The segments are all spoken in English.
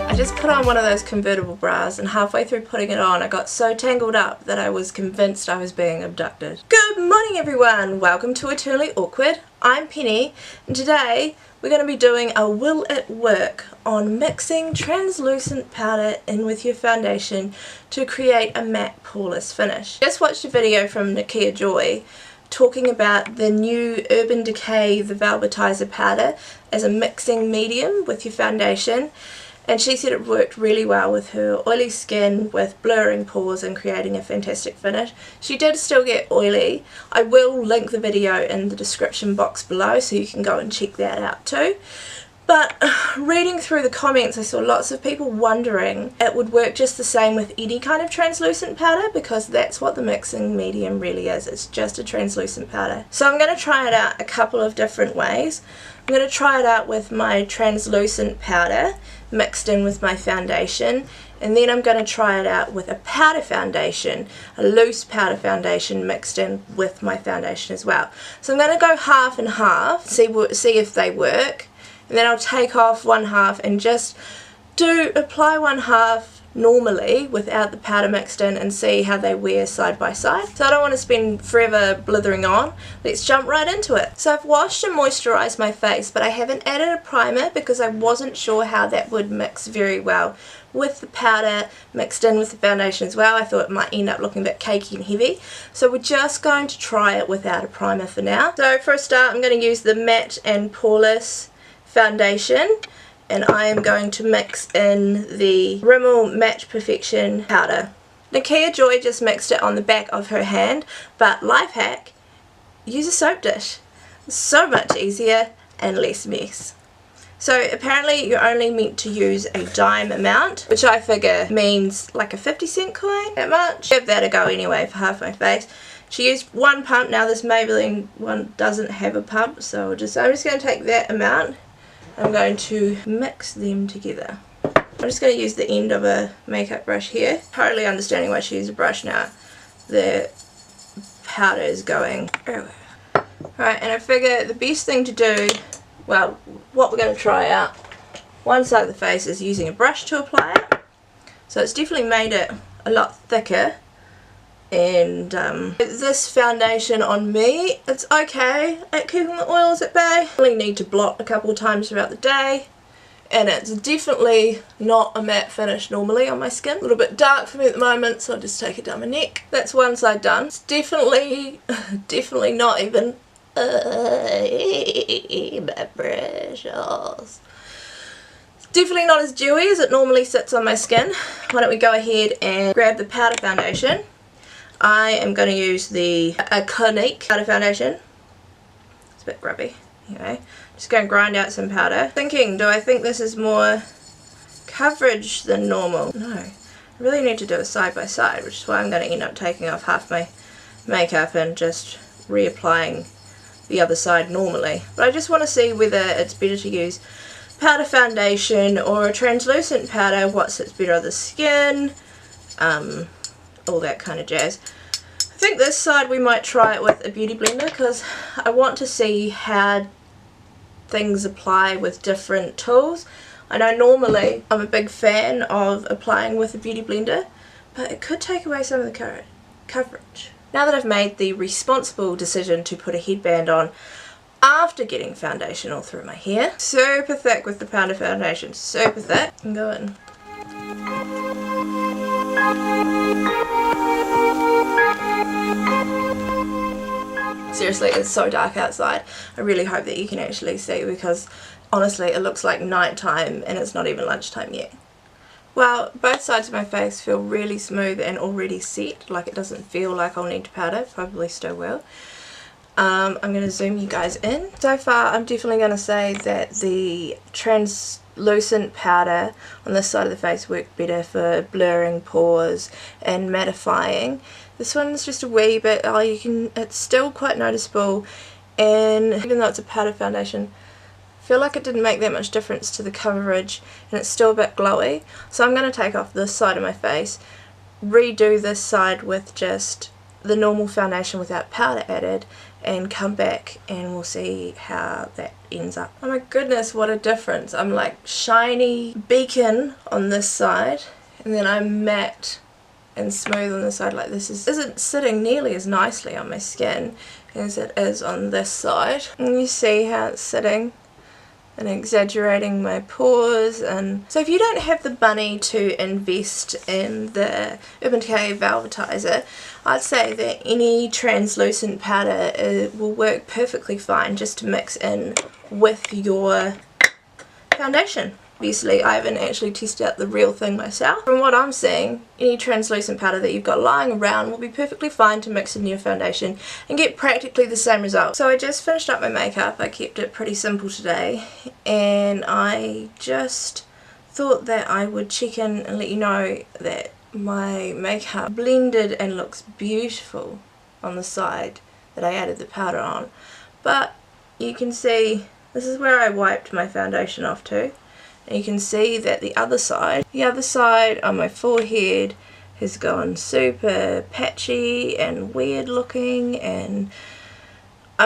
I just put on one of those convertible bras, and halfway through putting it on I got so tangled up that I was convinced I was being abducted. Good morning everyone! Welcome to Eternally Awkward. I'm Penny, and today we're going to be doing a will it work on mixing translucent powder in with your foundation to create a matte poreless finish. Just watched a video from Nakia Joy talking about the new Urban Decay Velvetizer Powder as a mixing medium with your foundation. And she said it worked really well with her oily skin, with blurring pores and creating a fantastic finish. She did still get oily. I will link the video in the description box below so you can go and check that out too. But reading through the comments, I saw lots of people wondering it would work just the same with any kind of translucent powder, because that's what the mixing medium really is. It's just a translucent powder. So I'm going to try it out a couple of different ways. I'm going to try it out with my translucent powder mixed in with my foundation, and then I'm going to try it out with a powder foundation, a loose powder foundation mixed in with my foundation as well. So I'm going to go half and half, see if they work, and then I'll take off one half and just apply one half normally without the powder mixed in and see how they wear side by side. So I don't want to spend forever blithering on. Let's jump right into it. So I've washed and moisturised my face, but I haven't added a primer because I wasn't sure how that would mix very well with the powder mixed in with the foundation as well. I thought it might end up looking a bit cakey and heavy. So we're just going to try it without a primer for now. So for a start I'm going to use the Matte and Poreless foundation, and I am going to mix in the Rimmel Matte Perfection powder. Nakia Joy just mixed it on the back of her hand, but life hack, use a soap dish. It's so much easier and less mess. So apparently you're only meant to use a dime amount, which I figure means like a 50-cent coin, that much. Give that a go anyway for half my face. She used one pump. Now this Maybelline one doesn't have a pump, so I'm just going to take that amount. I'm going to mix them together. I'm just going to use the end of a makeup brush here. Totally understanding why she used a brush now. The powder is going everywhere. Alright, and I figure the best thing to do, well, what we're going to try out, one side of the face is using a brush to apply it. So it's definitely made it a lot thicker. And this foundation on me, it's okay at keeping the oils at bay. I only need to blot a couple of times throughout the day, and it's definitely not a matte finish normally on my skin. A little bit dark for me at the moment, so I'll just take it down my neck. That's one side done. It's definitely not even my precious. It's definitely not as dewy as it normally sits on my skin. Why don't we go ahead and grab the powder foundation. I am going to use the Clinique powder foundation. It's a bit grubby. Anyway, just going to grind out some powder. Thinking, do I think this is more coverage than normal? No. I really need to do a side by side, which is why I'm going to end up taking off half my makeup and just reapplying the other side normally. But I just want to see whether it's better to use powder foundation or a translucent powder, what sits better on the skin, all that kind of jazz. I think this side we might try it with a beauty blender, because I want to see how things apply with different tools. I know normally I'm a big fan of applying with a beauty blender, but it could take away some of the coverage. Now that I've made the responsible decision to put a headband on after getting foundation all through my hair, super thick with the powder foundation, super thick, and go in. Seriously, it's so dark outside. I really hope that you can actually see, because honestly it looks like night time and it's not even lunchtime yet. Well, both sides of my face feel really smooth and already set. Like, it doesn't feel like I'll need to powder. Probably still will. I'm going to zoom you guys in. So far I'm definitely going to say that the translucent powder on this side of the face worked better for blurring pores and mattifying. This one's just a wee bit, it's still quite noticeable, and even though it's a powder foundation, I feel like it didn't make that much difference to the coverage, and it's still a bit glowy. So I'm going to take off this side of my face, redo this side with just the normal foundation without powder added, and come back and we'll see how that ends up. Oh my goodness, what a difference. I'm like shiny beacon on this side, and then I'm matte and smooth on the side. Like this isn't sitting nearly as nicely on my skin as it is on this side. And you see how it's sitting and exaggerating my pores. And so if you don't have the money to invest in the Urban Decay Velvetizer, I'd say that any translucent powder will work perfectly fine just to mix in with your foundation. Obviously, I haven't actually tested out the real thing myself. From what I'm seeing, any translucent powder that you've got lying around will be perfectly fine to mix in your foundation and get practically the same result. So I just finished up my makeup. I kept it pretty simple today, and I just thought that I would check in and let you know that my makeup blended and looks beautiful on the side that I added the powder on. But you can see this is where I wiped my foundation off to. And you can see that the other side on my forehead has gone super patchy and weird looking, and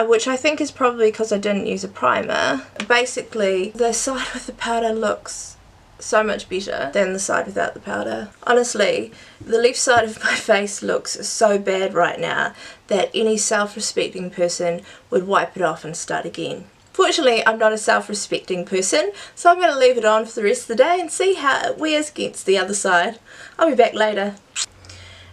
which I think is probably because I didn't use a primer. Basically, the side with the powder looks so much better than the side without the powder. Honestly, the left side of my face looks so bad right now that any self-respecting person would wipe it off and start again. Fortunately, I'm not a self-respecting person, so I'm going to leave it on for the rest of the day and see how it wears against the other side. I'll be back later.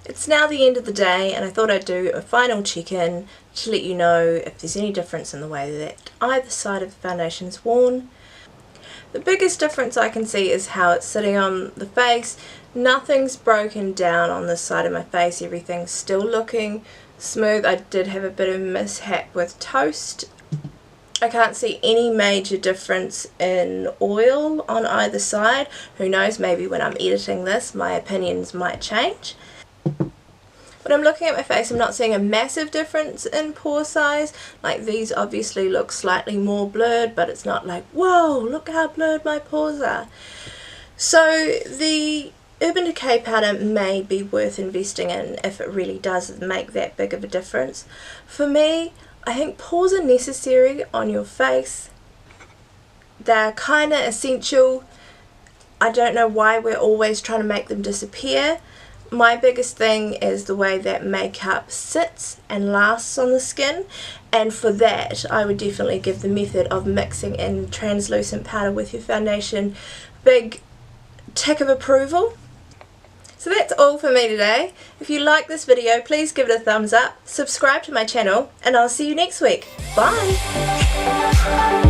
It's now the end of the day, and I thought I'd do a final check-in to let you know if there's any difference in the way that either side of the foundation is worn. The biggest difference I can see is how it's sitting on the face. Nothing's broken down on this side of my face, everything's still looking smooth. I did have a bit of a mishap with toast. I can't see any major difference in oil on either side. Who knows, maybe when I'm editing this my opinions might change. When I'm looking at my face, I'm not seeing a massive difference in pore size. Like these obviously look slightly more blurred, but it's not like, whoa, look how blurred my pores are. So the Urban Decay powder may be worth investing in if it really does make that big of a difference. For me, I think pores are necessary on your face. They're kind of essential. I don't know why we're always trying to make them disappear. My biggest thing is the way that makeup sits and lasts on the skin, and for that I would definitely give the method of mixing in translucent powder with your foundation big tick of approval. So that's all for me today. If you like this video, please give it a thumbs up, subscribe to my channel, and I'll see you next week. Bye!